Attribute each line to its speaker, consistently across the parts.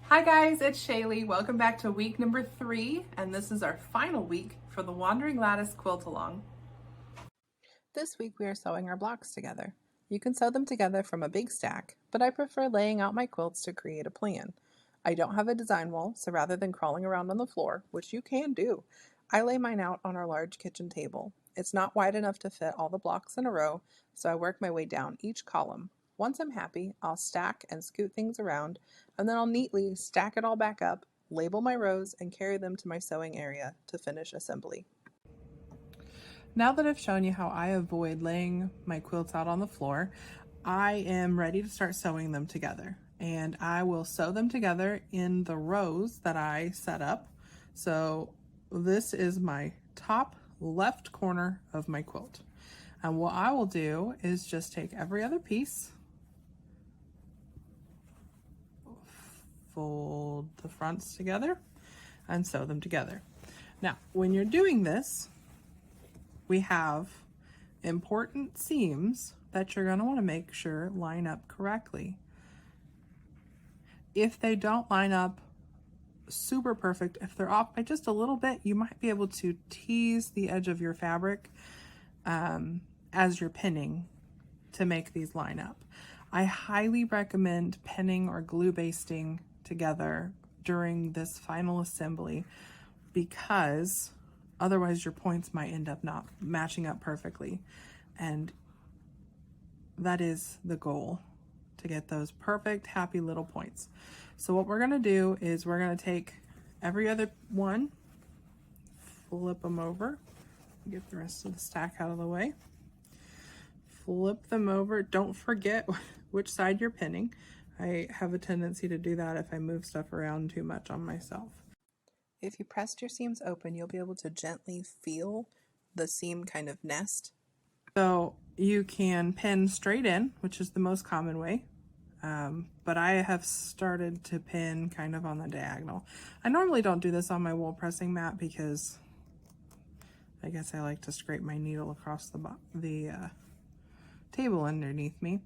Speaker 1: Hi guys, it's Shaylee. Welcome back to week number 3, and this is our final week for the Wandering Lattice Quilt Along. This week we are sewing our blocks together. You can sew them together from a big stack, but I prefer laying out my quilts to create a plan. I don't have a design wall, so rather than crawling around on the floor, which you can do, I lay mine out on our large kitchen table. It's not wide enough to fit all the blocks in a row, so I work my way down each column. Once I'm happy, I'll stack and scoot things around, and then I'll neatly stack it all back up, label my rows, and carry them to my sewing area to finish assembly. Now that I've shown you how I avoid laying my quilts out on the floor, I am ready to start sewing them together. And I will sew them together in the rows that I set up. So this is my top left corner of my quilt. And what I will do is just take every other piece, fold the fronts together, and sew them together. Now, when you're doing this, we have important seams that you're going to want to make sure line up correctly. If they don't line up super perfect, if they're off by just a little bit, you might be able to tease the edge of your fabric as you're pinning to make these line up. I highly recommend pinning or glue basting together during this final assembly, because otherwise your points might end up not matching up perfectly, and that is the goal, to get those perfect happy little points. So what we're going to do is we're going to take every other one, flip them over, get the rest of the stack out of the way, flip them over. Don't forget which side you're pinning. I have a tendency to do that if I move stuff around too much on myself. If you pressed your seams open, you'll be able to gently feel the seam kind of nest. So you can pin straight in, which is the most common way, but I have started to pin kind of on the diagonal. I normally don't do this on my wool pressing mat because I guess I like to scrape my needle across the table underneath me.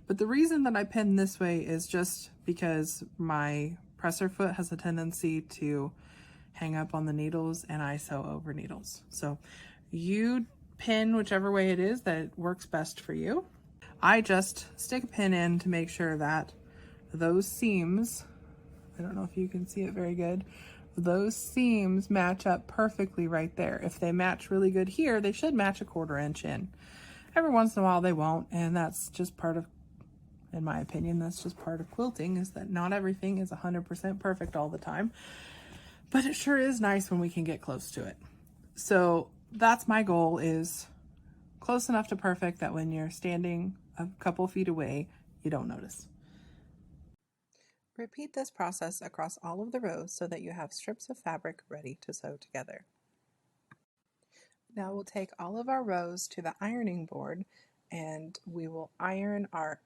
Speaker 1: But the reason that I pin this way is just because my presser foot has a tendency to hang up on the needles, and I sew over needles. So you pin whichever way it is that works best for you. I just stick a pin in to make sure that those seams, I don't know if you can see it very good, those seams match up perfectly right there. If they match really good here, they should match a 1/4 inch in. Every once in a while they won't, and that's just part of, in my opinion, that's just part of quilting, is that not everything is 100% perfect all the time. But it sure is nice when we can get close to it. So that's my goal, is close enough to perfect that when you're standing a couple feet away, you don't notice. Repeat this process across all of the rows so that you have strips of fabric ready to sew together. Now we'll take all of our rows to the ironing board, and we will iron our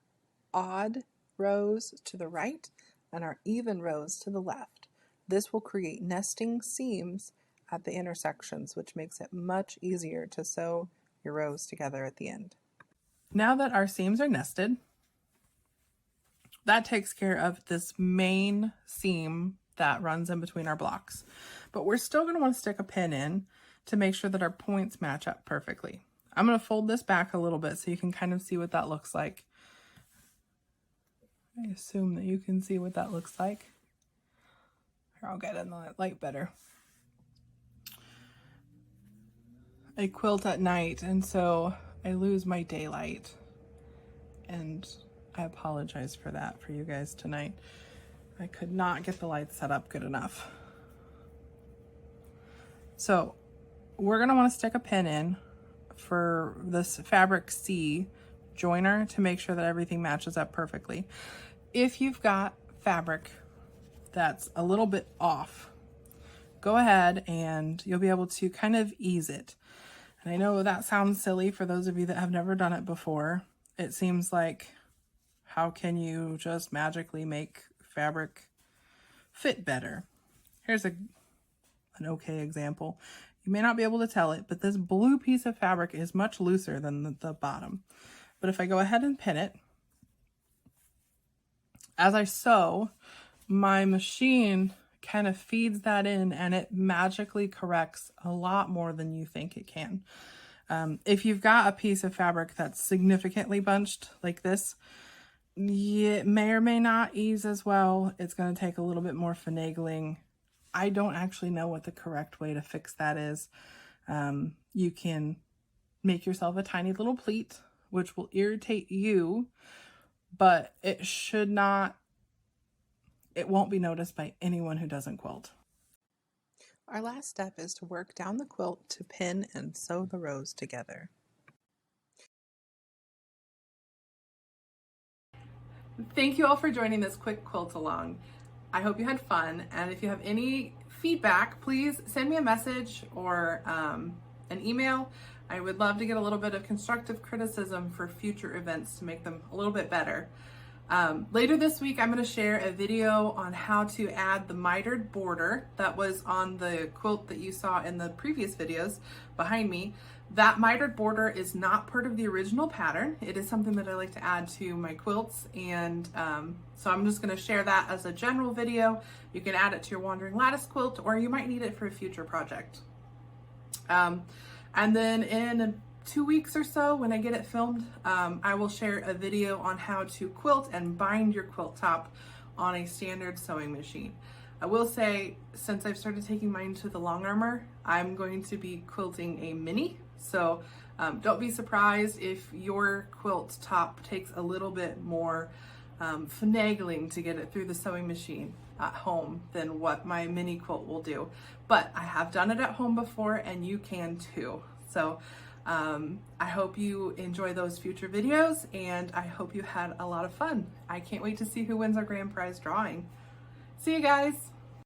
Speaker 1: odd rows to the right and our even rows to the left. This will create nesting seams at the intersections, which makes it much easier to sew your rows together at the end. Now that our seams are nested, that takes care of this main seam that runs in between our blocks. But we're still going to want to stick a pin in to make sure that our points match up perfectly. I'm going to fold this back a little bit so you can kind of see what that looks like. I assume that you can see what that looks like. I'll get in the light better. I quilt at night, and so I lose my daylight, and I apologize for that for you guys tonight. I could not get the lights set up good enough. So we're going to want to stick a pin in for this fabric C joiner to make sure that everything matches up perfectly. If you've got fabric that's a little bit off, go ahead and you'll be able to kind of ease it. And I know that sounds silly for those of you that have never done it before. It seems like, how can you just magically make fabric fit better? Here's an okay example. You may not be able to tell it, but this blue piece of fabric is much looser than the bottom. But if I go ahead and pin it, as I sew, my machine kind of feeds that in and it magically corrects a lot more than you think it can. If you've got a piece of fabric that's significantly bunched like this, it may or may not ease as well. It's going to take a little bit more finagling. I don't actually know what the correct way to fix that is. You can make yourself a tiny little pleat, which will irritate you, but it won't be noticed by anyone who doesn't quilt. Our last step is to work down the quilt to pin and sew the rows together. Thank you all for joining this quick quilt along. I hope you had fun, and if you have any feedback, please send me a message or an email. I would love to get a little bit of constructive criticism for future events to make them a little bit better. Later this week, I'm going to share a video on how to add the mitered border that was on the quilt that you saw in the previous videos behind me. That mitered border is not part of the original pattern. It is something that I like to add to my quilts, and so I'm just going to share that as a general video. You can add it to your Wandering Lattice quilt, or you might need it for a future project. And then in 2 weeks or so, when I get it filmed, I will share a video on how to quilt and bind your quilt top on a standard sewing machine. I will say, since I've started taking mine to the long armor, I'm going to be quilting a mini. So don't be surprised if your quilt top takes a little bit more finagling to get it through the sewing machine at home than what my mini quilt will do. But I have done it at home before, and you can too. So I hope you enjoy those future videos, and I hope you had a lot of fun. I can't wait to see who wins our grand prize drawing. See you guys.